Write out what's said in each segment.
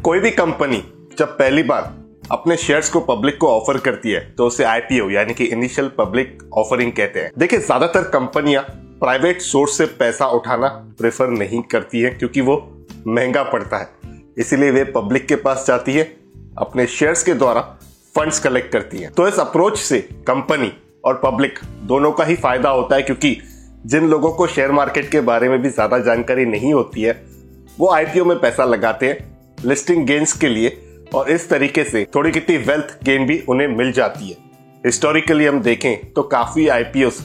कोई भी कंपनी जब पहली बार अपने शेयर्स को पब्लिक को ऑफर करती है तो उसे आईपीओ यानी कि इनिशियल पब्लिक ऑफरिंग कहते हैं। देखिए, ज्यादातर कंपनियां प्राइवेट सोर्स से पैसा उठाना प्रेफर नहीं करती है क्योंकि वो महंगा पड़ता है, इसीलिए वे पब्लिक के पास जाती है, अपने शेयर्स के द्वारा फंड्स कलेक्ट करती है। तो इस अप्रोच से कंपनी और पब्लिक दोनों का ही फायदा होता है, क्योंकि जिन लोगों को शेयर मार्केट के बारे में भी ज्यादा जानकारी नहीं होती है वो आईपीओ में पैसा लगाते हैं लिस्टिंग गेन्स के लिए, और इस तरीके से थोड़ी कितनी वेल्थ गेन भी उन्हें मिल जाती है। हिस्टोरिकली हम देखें तो काफी आईपीओस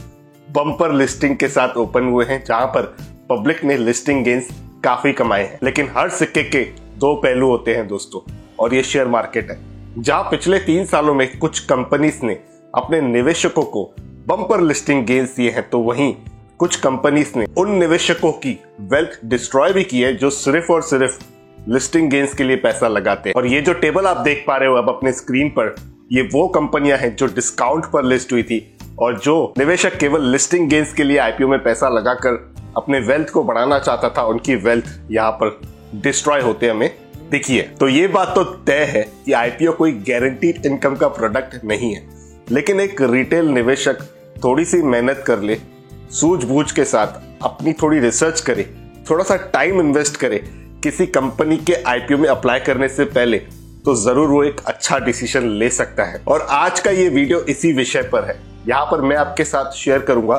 बम्पर लिस्टिंग के साथ ओपन हुए हैं जहां पर पब्लिक ने लिस्टिंग गेन्स काफी कमाए हैं। लेकिन हर सिक्के के दो पहलू होते हैं दोस्तों, और ये शेयर मार्केट है जहां पिछले 3 सालों में कुछ कंपनीज ने अपने निवेशकों को बम्पर लिस्टिंग गेन्स दिए हैं, तो वहीं कुछ कंपनीज ने उन निवेशकों की वेल्थ डिस्ट्रॉय भी की है जो सिर्फ और सिर्फ लिस्टिंग गेन्स के लिए पैसा लगाते हैं। और ये जो टेबल आप देख पा रहे हो अब अपने स्क्रीन पर, ये वो कंपनियां हैं जो डिस्काउंट पर लिस्ट हुई थी, और जो निवेशक केवल लिस्टिंग गेन्स के लिए आईपीओ में पैसा लगाकर अपने वेल्थ को बढ़ाना चाहता था, उनकी वेल्थ यहाँ पर डिस्ट्रॉय होते हमें दिखी है। तो ये बात तो तय है कि आईपीओ कोई गारंटीड इनकम का प्रोडक्ट नहीं है, लेकिन एक रिटेल निवेशक थोड़ी सी मेहनत कर ले, सूझबूझ के साथ अपनी थोड़ी रिसर्च करे, थोड़ा सा टाइम इन्वेस्ट करे किसी कंपनी के आईपीओ में अप्लाई करने से पहले, तो जरूर वो एक अच्छा डिसीजन ले सकता है। और आज का ये वीडियो इसी विषय पर है। यहाँ पर मैं आपके साथ शेयर करूंगा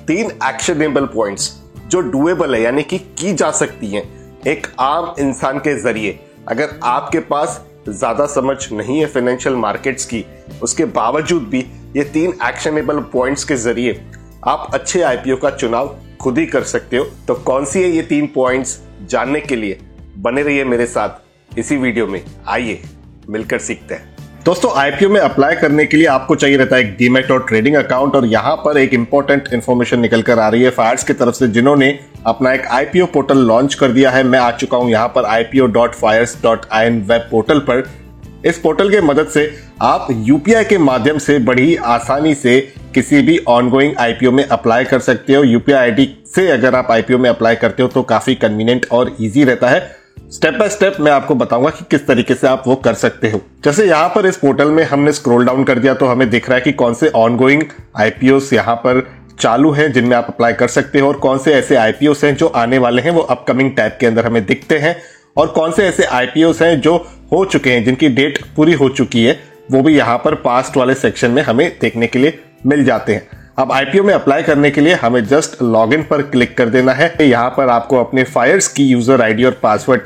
3 एक्शनेबल पॉइंट्स जो डुएबल है, यानी कि की जा सकती हैं एक आम इंसान के जरिए। अगर आपके पास ज्यादा समझ नहीं है फाइनेंशियल मार्केट्स की, उसके बावजूद भी ये 3 एक्शनेबल पॉइंट्स के जरिए आप अच्छे आईपीओ का चुनाव खुद ही कर सकते हो। तो कौन सी है ये 3 पॉइंट्स, जानने के लिए बने रहिए मेरे साथ इसी वीडियो में। आइए मिलकर सीखते हैं। दोस्तों, आईपीओ में अप्लाई करने के लिए आपको चाहिए रहता है एक डीमैट और ट्रेडिंग अकाउंट, और यहाँ पर एक इंपॉर्टेंट इंफॉर्मेशन निकल कर आ रही है फायर्स की तरफ से, जिन्होंने अपना एक आईपीओ पोर्टल लॉन्च कर दिया है। मैं आ चुका हूँ यहाँ पर ipo.fires.in वेब पोर्टल पर। इस पोर्टल के मदद से आप यूपीआई के माध्यम से बड़ी आसानी से किसी भी ऑनगोइंग आईपीओ में अप्लाई कर सकते हो। यूपीआई आईडी से अगर आप आईपीओ में अप्लाई करते हो तो काफी कन्वीनियंट और इजी रहता है। स्टेप बाय स्टेप मैं आपको बताऊंगा कि किस तरीके से आप वो कर सकते हो। जैसे यहाँ पर इस पोर्टल में हमने स्क्रॉल डाउन कर दिया तो हमें दिख रहा है कि कौन से ऑनगोइंग आईपीओस यहाँ पर चालू हैं जिनमें आप अप्लाई कर सकते हो, और कौन से ऐसे आईपीओस हैं जो आने वाले हैं वो अपकमिंग टैब के अंदर हमें दिखते हैं, और कौन से ऐसे आईपीओस हैं जो हो चुके हैं, जिनकी डेट पूरी हो चुकी है, वो भी यहाँ पर पास्ट वाले सेक्शन में हमें देखने के लिए मिल जाते हैं। अब आईपीओ में अप्लाई करने के लिए हमें जस्ट लॉगिन पर क्लिक कर देना है। यहाँ पर आपको अपने फायर्स की यूजर आईडी और पासवर्ड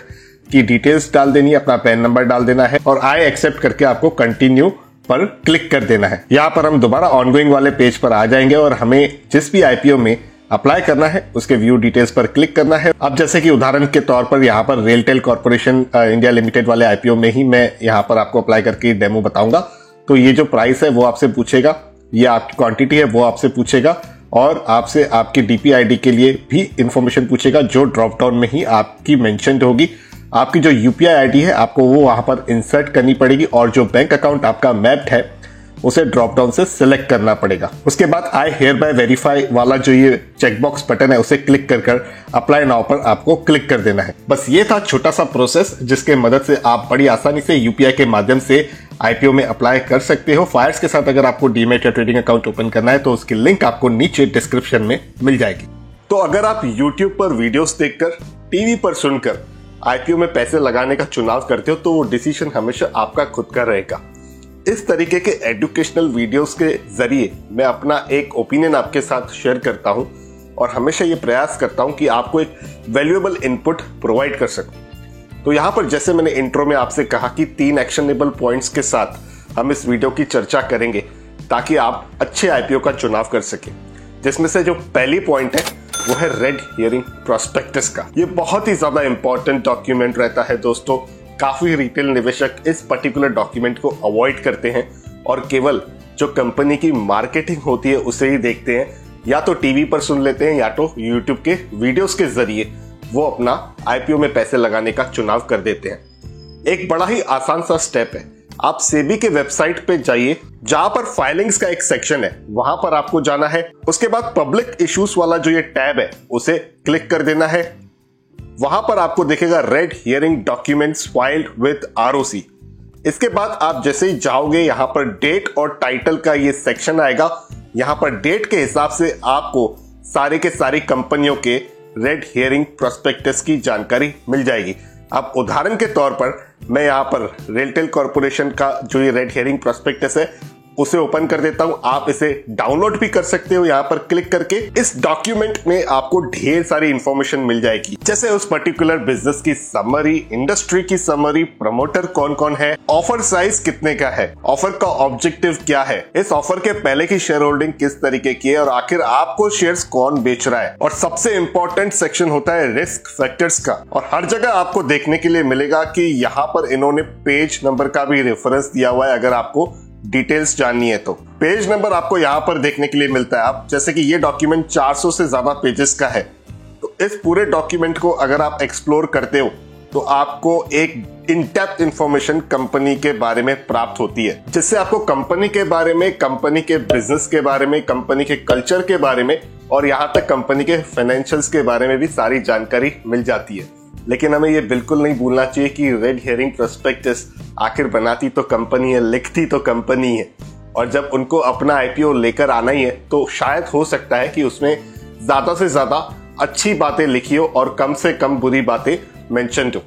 की डिटेल्स डाल देनी है, अपना पैन नंबर डाल देना है, और आई एक्सेप्ट करके आपको कंटिन्यू पर क्लिक कर देना है। यहाँ पर हम दोबारा ऑनगोइंग वाले पेज पर आ जाएंगे और हमें जिस भी आईपीओ में अप्लाई करना है उसके व्यू डिटेल्स पर क्लिक करना है। अब जैसे कि उदाहरण के तौर पर यहाँ पर रेलटेल कॉर्पोरेशन इंडिया लिमिटेड वाले आईपीओ में ही मैं यहाँ पर आपको अप्लाई करके डेमो बताऊंगा। तो ये जो प्राइस है वो आपसे पूछेगा, ये आपकी क्वांटिटी है वो आपसे पूछेगा, और आपसे आपके डीपीआईडी के लिए भी इंफॉर्मेशन पूछेगा जो ड्रॉप डाउन में ही आपकी मेंशन्ड होगी। आपकी जो यूपीआई आईडी है आपको वो वहां पर इंसर्ट करनी पड़ेगी, और जो बैंक अकाउंट आपका मैप्ड है उसे ड्रॉप डाउन से सिलेक्ट करना पड़ेगा। उसके बाद आई हियर बाय वेरीफाई वाला जो ये चेकबॉक्स बटन है उसे क्लिक कर अप्लाई नाउ पर आपको क्लिक कर देना है। बस ये था छोटा सा प्रोसेस जिसके मदद से आप बड़ी आसानी से यूपीआई के माध्यम से आईपीओ में अप्लाई कर सकते हो। फायर्स के साथ अगर आपको डीमैट या ट्रेडिंग अकाउंट ओपन करना है तो उसकी लिंक आपको नीचे डिस्क्रिप्शन में मिल जाएगी। तो अगर आप यूट्यूब पर वीडियोस देखकर, टीवी पर सुनकर आईपीओ में पैसे लगाने का चुनाव करते हो तो वो डिसीजन हमेशा आपका खुद का रहेगा। इस तरीके के एजुकेशनल वीडियोस के जरिए मैं अपना एक ओपिनियन आपके साथ शेयर करता हूं, और हमेशा ये प्रयास करता हूं कि आपको एक वैल्यूएबल इनपुट प्रोवाइड कर सकूं। तो यहां पर जैसे मैंने इंट्रो में आपसे कहा कि 3 एक्शनेबल पॉइंट्स के साथ हम इस वीडियो की चर्चा करेंगे ताकि आप अच्छे आईपीओ का चुनाव कर सकें, जिसमें से जो पहली पॉइंट है वो है रेड हियरिंग प्रोस्पेक्टस का। ये बहुत ही ज्यादा इंपॉर्टेंट डॉक्यूमेंट रहता है दोस्तों। काफी रिटेल निवेशक इस पर्टिकुलर डॉक्यूमेंट को अवॉइड करते हैं और केवल जो कंपनी की मार्केटिंग होती है उसे ही देखते हैं, या तो टीवी पर सुन लेते हैं या तो यूट्यूब के वीडियोस के जरिए वो अपना आईपीओ में पैसे लगाने का चुनाव कर देते हैं। एक बड़ा ही आसान सा स्टेप है, आप सेबी के वेबसाइट पे जाइए, जहां पर फाइलिंग्स का एक सेक्शन है वहां पर आपको जाना है। उसके बाद पब्लिक इश्यूज वाला जो ये टैब है उसे क्लिक कर देना है। वहां पर आपको दिखेगा red herring documents filed with ROC. इसके बाद आप जैसे ही जाओगे यहां पर डेट और टाइटल का ये सेक्शन आएगा। यहां पर डेट के हिसाब से आपको सारे के सारी कंपनियों के रेड हियरिंग प्रोस्पेक्टस की जानकारी मिल जाएगी। अब उदाहरण के तौर पर मैं यहां पर रेलटेल कॉर्पोरेशन का जो ये रेड हियरिंग प्रोस्पेक्टस है उसे ओपन कर देता हूं। आप इसे डाउनलोड भी कर सकते हो यहां पर क्लिक करके। इस डॉक्यूमेंट में आपको ढेर सारी इंफॉर्मेशन मिल जाएगी, जैसे उस पर्टिकुलर बिजनेस की समरी, इंडस्ट्री की समरी, प्रमोटर कौन कौन है, ऑफर साइज कितने का है, ऑफर का ऑब्जेक्टिव क्या है, इस ऑफर के पहले की शेयर होल्डिंग किस तरीके की है और आखिर आपको शेयर्स कौन बेच रहा है। और सबसे इंपॉर्टेंट सेक्शन होता है रिस्क फैक्टर्स का। और हर जगह आपको देखने के लिए मिलेगा कि यहाँ पर इन्होंने पेज नंबर का भी रेफरेंस दिया हुआ है अगर आपको डिटेल्स जाननी है तो। पेज नंबर आपको यहाँ पर देखने के लिए मिलता है। आप जैसे कि ये डॉक्यूमेंट 400 से ज्यादा पेजेस का है, तो इस पूरे डॉक्यूमेंट को अगर आप एक्सप्लोर करते हो तो आपको एक इन डेप्थ इंफॉर्मेशन कंपनी के बारे में प्राप्त होती है, जिससे आपको कंपनी के बारे में, कंपनी के बिजनेस के बारे में, कंपनी के कल्चर के बारे में और यहाँ तक कंपनी के फाइनेंशियल्स के बारे में भी सारी जानकारी मिल जाती है। लेकिन हमें ये बिल्कुल नहीं भूलना चाहिए कि रेड हियरिंग प्रोस्पेक्टस आखिर बनाती तो कंपनी है, लिखती तो कंपनी है, और जब उनको अपना आईपीओ लेकर आना ही है तो शायद हो सकता है कि उसमें ज्यादा से ज्यादा अच्छी बातें लिखी हो और कम से कम बुरी बातें मेंशन हो।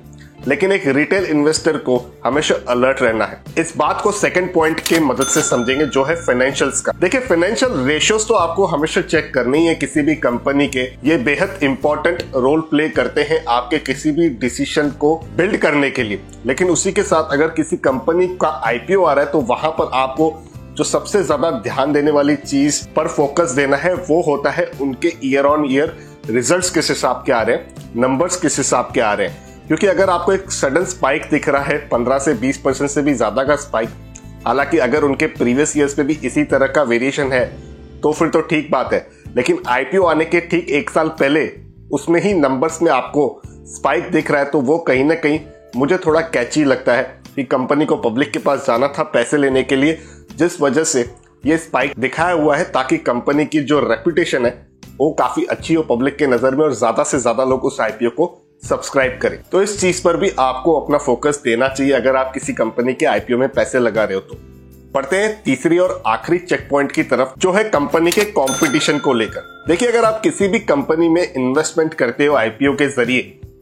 लेकिन एक रिटेल इन्वेस्टर को हमेशा अलर्ट रहना है। इस बात को सेकंड पॉइंट के मदद से समझेंगे, जो है फाइनेंशियल्स का। देखिए, फाइनेंशियल रेशियोज तो आपको हमेशा चेक करनी है किसी भी कंपनी के। ये बेहद इंपॉर्टेंट रोल प्ले करते हैं आपके किसी भी डिसीजन को बिल्ड करने के लिए। लेकिन उसी के साथ अगर किसी कंपनी का आईपीओ आ रहा है तो वहां पर आपको जो सबसे ज्यादा ध्यान देने वाली चीज पर फोकस देना है वो होता है उनके ईयर ऑन ईयर रिजल्ट्स किस हिसाब के आ रहे हैं, नंबर्स किस हिसाब के आ रहे हैं। क्योंकि अगर आपको एक सडन स्पाइक दिख रहा है 15 से 20% से भी ज्यादा का स्पाइक, हालांकि अगर उनके प्रीवियस ईयर्स पे भी इसी तरह का वेरिएशन है तो फिर तो ठीक बात है। लेकिन आईपीओ आने के ठीक 1 साल पहले उसमें ही नंबर्स में आपको स्पाइक दिख रहा है, तो वो कहीं ना कहीं मुझे थोड़ा कैची लगता है कि कंपनी को पब्लिक के पास जाना था पैसे लेने के लिए, जिस वजह से ये स्पाइक दिखाया हुआ है ताकि कंपनी की जो रेपुटेशन है वो काफी अच्छी हो पब्लिक के नजर में और ज्यादा से ज्यादा लोग उस आईपीओ को सब्सक्राइब करें। तो इस चीज पर भी आपको अपना फोकस देना चाहिए अगर आप किसी कंपनी के आईपीओ में पैसे लगा रहे हो तो। पढ़ते हैं तीसरी और आखिरी चेक पॉइंट की तरफ, जो है कंपनी के कंपटीशन को लेकर। देखिए, अगर आप किसी भी कंपनी में इन्वेस्टमेंट करते हो आईपीओ के जरिए,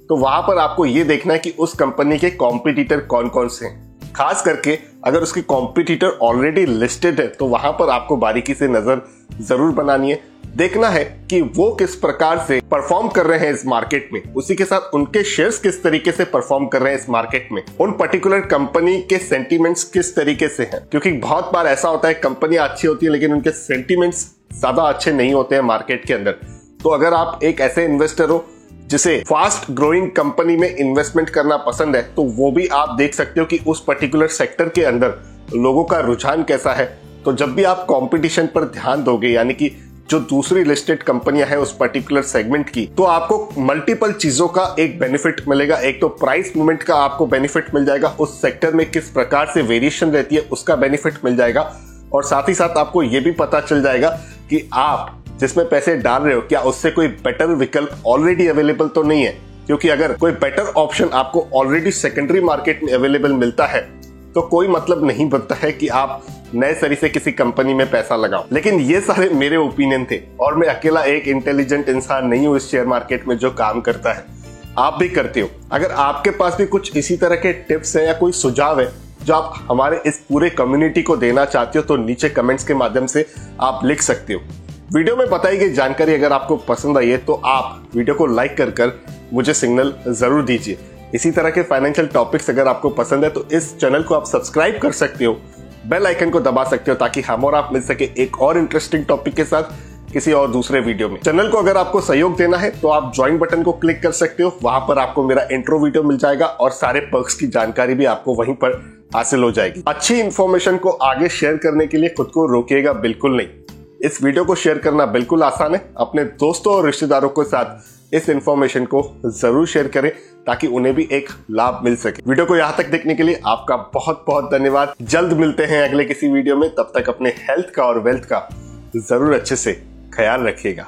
तो वहां पर आपको ये देखना है कि उस कंपनी के कॉम्पिटिटर कौन कौन से हैं। खास करके अगर उसके कॉम्पिटिटर ऑलरेडी लिस्टेड है तो वहां पर आपको बारीकी से नजर जरूर बनानी है। देखना है कि वो किस प्रकार से परफॉर्म कर रहे हैं इस मार्केट में, उसी के साथ उनके शेयर्स किस तरीके से परफॉर्म कर रहे हैं इस मार्केट में, उन पर्टिकुलर कंपनी के सेंटीमेंट्स किस तरीके से हैं। क्योंकि बहुत बार ऐसा होता है कंपनी अच्छी होती है लेकिन उनके सेंटीमेंट्स ज्यादा अच्छे नहीं होते हैं मार्केट के अंदर। तो अगर आप एक ऐसे इन्वेस्टर हो जिसे फास्ट ग्रोइंग कंपनी में इन्वेस्टमेंट करना पसंद है, तो वो भी आप देख सकते हो कि उस पर्टिकुलर सेक्टर के अंदर लोगों का रुझान कैसा है। तो जब भी आप कंपटीशन पर ध्यान दोगे, यानी कि जो दूसरी लिस्टेड कंपनियां हैं उस पर्टिकुलर सेगमेंट की, तो आपको मल्टीपल चीजों का एक बेनिफिट मिलेगा। एक तो प्राइस मूवमेंट का आपको बेनिफिट मिल जाएगा, उस सेक्टर में किस प्रकार से वेरिएशन रहती है उसका बेनिफिट मिल जाएगा, और साथ ही साथ आपको यह भी पता चल जाएगा कि आप जिसमें पैसे डाल रहे हो क्या उससे कोई बेटर विकल्प ऑलरेडी अवेलेबल तो नहीं है। क्योंकि अगर कोई बेटर ऑप्शन आपको ऑलरेडी सेकेंडरी मार्केट में अवेलेबल मिलता है तो कोई मतलब नहीं बनता है कि आप नए सरी से किसी कंपनी में पैसा लगाओ। लेकिन ये सारे मेरे ओपिनियन थे और मैं अकेला एक इंटेलिजेंट इंसान नहीं हूं इस शेयर मार्केट में जो काम करता है, आप भी करते हो। अगर आपके पास भी कुछ इसी तरह के टिप्स है या कोई सुझाव है जो आप हमारे इस पूरे कम्युनिटी को देना चाहते हो, तो नीचे कमेंट्स के माध्यम से आप लिख सकते हो। वीडियो में बताई गई जानकारी अगर आपको पसंद आई है तो आप वीडियो को लाइक कर मुझे सिग्नल जरूर दीजिए। इसी तरह के फाइनेंशियल टॉपिक्स अगर आपको पसंद है तो इस चैनल को आप सब्सक्राइब कर सकते हो, बेल आइकन को दबा सकते हो ताकि हम और आप मिल सके एक और इंटरेस्टिंग टॉपिक के साथ किसी और दूसरे वीडियो में। चैनल को अगर आपको सहयोग देना है तो आप ज्वाइन बटन को क्लिक कर सकते हो, वहां पर आपको मेरा इंट्रो वीडियो मिल जाएगा और सारे पर्क्स की जानकारी भी आपको वहीं पर हासिल हो जाएगी। अच्छी इंफॉर्मेशन को आगे शेयर करने के लिए खुद को रोकिएगा बिल्कुल नहीं। इस वीडियो को शेयर करना बिल्कुल आसान है। अपने दोस्तों और रिश्तेदारों के साथ इस इंफॉर्मेशन को जरूर शेयर करें ताकि उन्हें भी एक लाभ मिल सके। वीडियो को यहाँ तक देखने के लिए आपका बहुत बहुत धन्यवाद। जल्द मिलते हैं अगले किसी वीडियो में, तब तक अपने हेल्थ का और वेल्थ का जरूर अच्छे से ख्याल रखिएगा।